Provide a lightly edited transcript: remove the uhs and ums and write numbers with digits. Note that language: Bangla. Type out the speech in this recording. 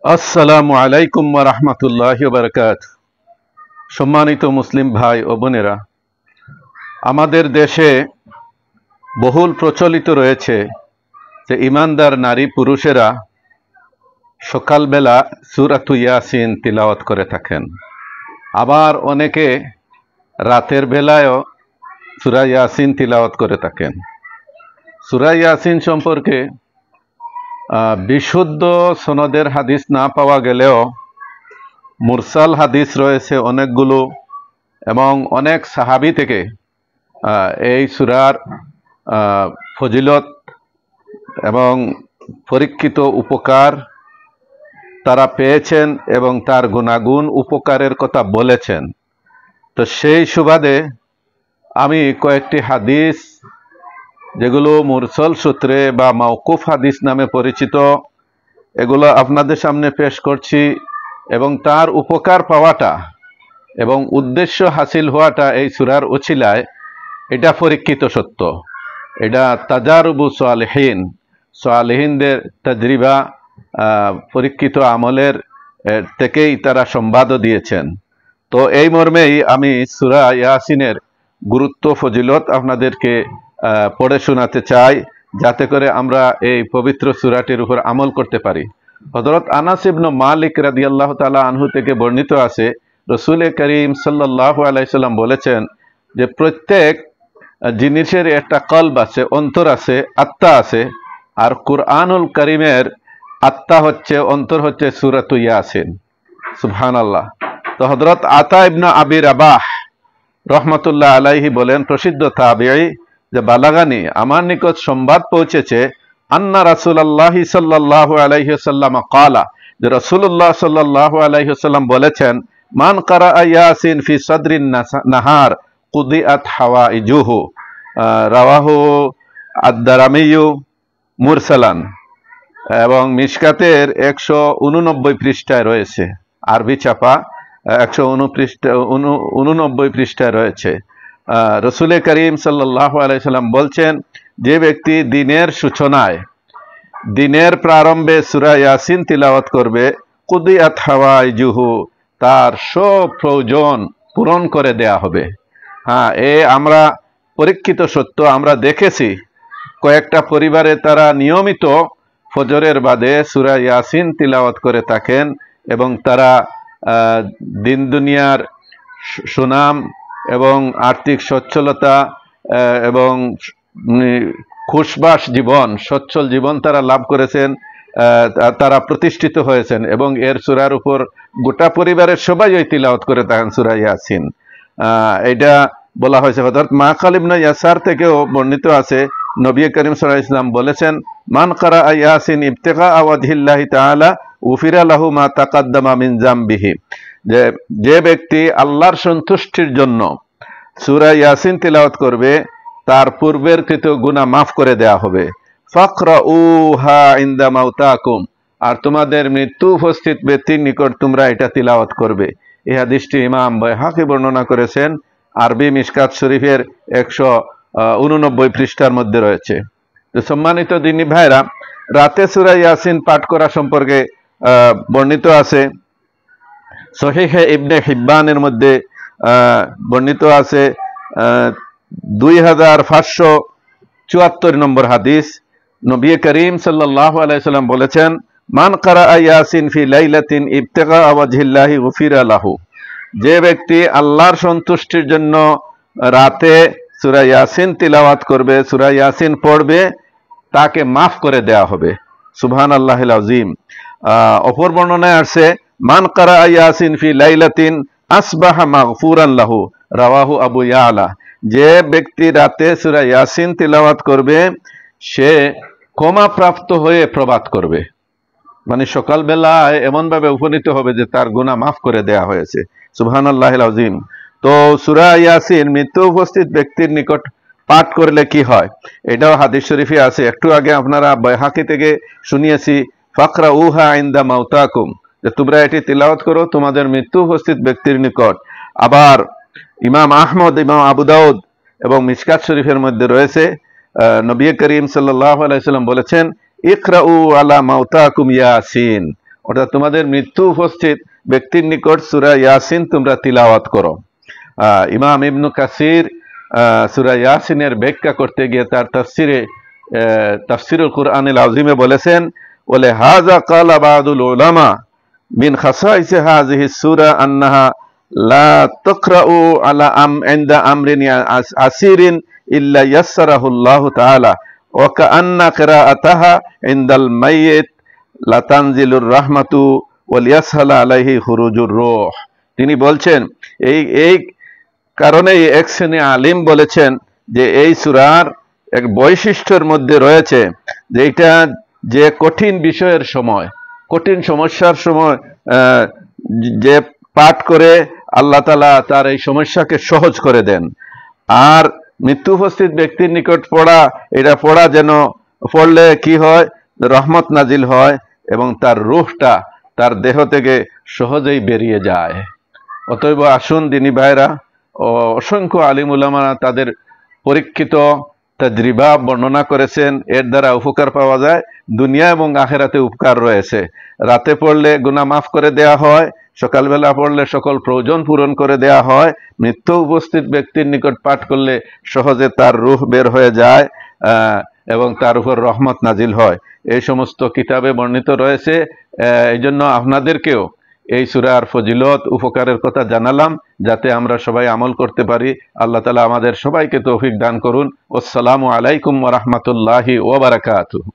আসসালামু আলাইকুম ওয়া রাহমাতুল্লাহি ওয়া বারাকাতুহু। সম্মানিত মুসলিম ভাই ও বোনেরা, আমাদের দেশে বহুল প্রচলিত রয়েছে যে ইমানদার নারী পুরুষেরা সকালবেলা সূরাতুল ইয়াসিন তিলাওয়াত করে থাকেন। আবার অনেকে রাতের বেলায়ও সূরা ইয়াসিন তিলাওয়াত করে থাকেন। সূরা ইয়াসিন সম্পর্কে বিশুদ্ধ সনদের হাদিস না পাওয়া গেলেও মুরসাল হাদিস রয়েছে অনেকগুলো, এবং অনেক সাহাবী থেকে এই সূরার ফজিলত এবং পরীক্ষিত উপকার তারা পেয়েছেন এবং তার গুণাগুণ উপকারের কথা বলেছেন। তো সেই সুবাদে আমি কয়েকটি হাদিস, যেগুলো মুরসাল সূত্রে বা মাওকুফ হাদিস নামে পরিচিত, এগুলো আপনাদের সামনে পেশ করছি। এবং তার উপকার পাওয়াটা এবং উদ্দেশ্য হাসিল হওয়াটা এই সূরার ওছিলায়, এটা পরীক্ষিত সত্য। এটা তাজারুবু সালেহিনদের তাজরিবা, পরীক্ষিত আমলের থেকেই তারা সংবাদও দিয়েছেন। তো এই মর্মেই আমি সূরা ইয়াসিনের গুরুত্ব ফজিলত আপনাদেরকে পড়ে শোনাতে চাই, যাতে করে আমরা এই পবিত্র সূরাটির উপর আমল করতে পারি। হযরত আনাস ইবনে মালিক রাদিয়াল্লাহু তাআলা আনহু থেকে বর্ণিত আছে, রাসূল করিম সাল্লাল্লাহু আলাইহি সাল্লাম বলেছেন যে প্রত্যেক জিনিসের একটা কলব আছে, অন্তর আছে, আত্মা আছে। আর কুরআনুল কারীমের আত্মা হচ্ছে, অন্তর হচ্ছে সূরাতুল ইয়াসিন। সুবহানাল্লাহ। তো হযরত আতা ইবনে আবি রাবাহ রহমাতুল্লাহ আলাইহি বলেন, প্রসিদ্ধ তাবিঈ, যে বালাগানি, আমার নিকট সংবাদ পৌঁছেছে, আন্না রাসূলুল্লাহ সাল্লাল্লাহু আলাইহি ওয়াসাল্লাম ক্বালা, যে রাসূলুল্লাহ সাল্লাল্লাহু আলাইহি ওয়াসাল্লাম বলেছেন, মান কারা ইয়াসিন ফি সাদরিন নাহার কুদিআত হাওয়াইজুহু। রাওয়াহু আদ-দারামিয়্যু মুরসালান, এবং মিশকাতের 189 পৃষ্ঠায় রয়েছে, আরবি ছাপা 189 পৃষ্ঠায় রয়েছে। রাসূল করিম সাল্লাল্লাহু আলাইহি সাল্লাম বলছেন, যে ব্যক্তি দিনের সূচনায়, দিনের প্রারম্ভে সূরা ইয়াসিন তিলাওয়াত করবে, কুদিআত হাওয়াইজুহু, তার সব প্রয়োজন পূরণ করে দেয়া হবে। আমরা পরীক্ষিত সত্য, আমরা দেখেছি কয়েকটা পরিবারে তারা নিয়মিত ফজরের বাদে সূরা ইয়াসিন তিলাওয়াত করে থাকেন, এবং তারা দিন দুনিয়ার সুনাম এবং আর্থিক সচ্ছলতা এবং খুশবাস জীবন, সচ্ছল জীবন তারা লাভ করেছেন, তারা প্রতিষ্ঠিত হয়েছেন, এবং এর সূরার উপর গোটা পরিবারের সবাই ওই তিলাওয়াত করে থাকেন সূরা ইয়াসিন। এটা বলা হয়েছে। হযরত মাকাল ইবনে ইয়াসার থেকেও বর্ণিত আছে, নবী করিম সাল্লাল্লাহু আলাইহি ওয়াসাল্লাম বলেছেন, মান কারা ইয়াসিন ইবতিগা ওয়াজহিল্লাহি তাআলা উফিরা লাহু মা তাকাদ্দামা মিন যামবিহি, যে ব্যক্তি আল্লাহর সন্তুষ্টির জন্য সূরা ইয়াসিন তিলাওয়াত করবে, তার পূর্বের কৃত গুনাহ মাফ করে দেয়া হবে। ফাকরাউহা ইনদা মাউতাকুম, আর তোমাদের মৃত্যু উপস্থিত ব্যক্তির নিকট তোমরা এটা তিলাওয়াত করবে। এই হাদিসটি ইমাম বাইহাকী বর্ণনা করেছেন, আরবি মিশকাত শরীফের 189 পৃষ্ঠার মধ্যে রয়েছে। তো সম্মানিত দিনী ভাইরা, রাতে সূরা ইয়াসিন পাঠ করা সম্পর্কে বর্ণিত আছে, সহিহ ইবনে হিব্বানের মধ্যে বর্ণিত আছে 2574 নম্বর হাদিস। নবী করিম সাল্লাল্লাহু আলাইহি সাল্লাম বলেছেন, মান কারা ইয়াসিন ফি লাইলাতিন ইবতিগা ওয়াজহিল্লাহি গুফিরা লাহু, যে ব্যক্তি আল্লাহর সন্তুষ্টির জন্য রাতে সূরা ইয়াসিন তিলাওয়াত করবে, সূরা ইয়াসিন পড়বে, তাকে মাফ করে দেয়া হবে। সুবহানাল্লাহিল আযীম। অপর বর্ণনায় আছে, মান কারা ইয়াসিন ফি লাইলাতিন আসবাহা মাগফুরান লাহু, রাওয়াহু আবু ইয়ালা, যে ব্যক্তি রাতে সূরা ইয়াসিন তিলাওয়াত করবে, সে ক্ষমাপ্রাপ্ত হয়ে প্রভাত করবে। মানে সকালবেলায় এমনভাবে উপনীত হবে যে তার গুনাহ মাফ করে দেয়া হয়েছে। সুবহানাল্লাহিল আযীম। তো সূরা ইয়াসিন মৃত্যু উপস্থিত ব্যক্তির নিকট পাঠ করলে কি হয়, এটাও হাদিস শরীফে আছে। একটু আগে আপনারা বাইহাকী থেকে শুনিয়েছি, ফাকরাউহা ইনদা মাউতাকুম, যে তোমরা এটি তিলাওয়াত করো তোমাদের মৃত্যু উপস্থিত ব্যক্তির নিকট। আবার ইমাম আহমদ, ইমাম আবু দাউদ এবং মিশকাত শরীফের মধ্যে রয়েছে, নবী করিম সাল্লাল্লাহু আলাইহি সাল্লাম বলেছেন, ইকরাউ আলা মাউতাকুম ইয়াসিন অর্থাৎ তোমাদের মৃত্যু উপস্থিত ব্যক্তির নিকট সূরা ইয়াসিন তোমরা তিলাওয়াত করো। ইমাম ইবনু কাসির সূরা ইয়াসিনের ব্যাখ্যা করতে গিয়ে তার তাফসিরুল কুরআনিল আযীমে বলেছেন, ওয়ালে হাযা ক্বালা বাযুল উলামা মিন খাসাইসি হাযিহি সূরা আন্নাহা লা তাকরাউ আলা ইনদা আমরিন আসিরিন ইল্লা ইয়াসসারাহু আল্লাহু তাআলা ওয়া কাআন্না কিরাআতাহা ইনদাল মাইয়িত লা তানজিলুর রাহমাতু ওয়াল ইয়াসহালা আলাইহি খুরুজুর রূহ। তিনি বলছেন এই কারণেই এক শ্রেণী আলিম বলেছেন যে এই সূরার এক বৈশিষ্ট্যের মধ্যে রয়েছে যে এটা যে কঠিন বিষয়ের সময়, কঠিন সমস্যার সময় যে পাঠ করে আল্লাহ তাআলা তার এই সমস্যাকে সহজ করে দেন। আর মৃত্যু উপস্থিত ব্যক্তির নিকট এটা পড়া যেন পড়লে কি হয়, রহমত নাজিল হয় এবং তার রূহটা তার দেহ থেকে সহজেই বেরিয়ে যায়। অতএব আসুন দিনী ভাইরা, অসংখ্য আলিম উলামা তাদের পরীক্ষিত তাজরিবা বর্ণনা করেছেন, এর দ্বারা উপকার পাওয়া যায়, দুনিয়া এবং আখেরাতে উপকার রয়েছে। রাতে পড়লে গুনাহ মাফ করে দেয়া হয়, সকালবেলা পড়লে সকল প্রয়োজন পূরণ করে দেয়া হয়, মৃত্যু উপস্থিত ব্যক্তির নিকট পাঠ করলে সহজে তার রূহ বের হয়ে যায় এবং তার উপর রহমত নাজিল হয়। এই সমস্ত কিতাবে বর্ণিত রয়েছে। এই জন্য আপনাদেরকেও এই সূরার ফজিলত উপকারের কথা জানালাম, যাতে আমরা সবাই আমল করতে পারি। আল্লাহ তাআলা আমাদের সবাইকে তৌফিক দান করুন। আসসালামু আলাইকুম ওয়া রাহমাতুল্লাহি ওয়া বারাকাতুহু।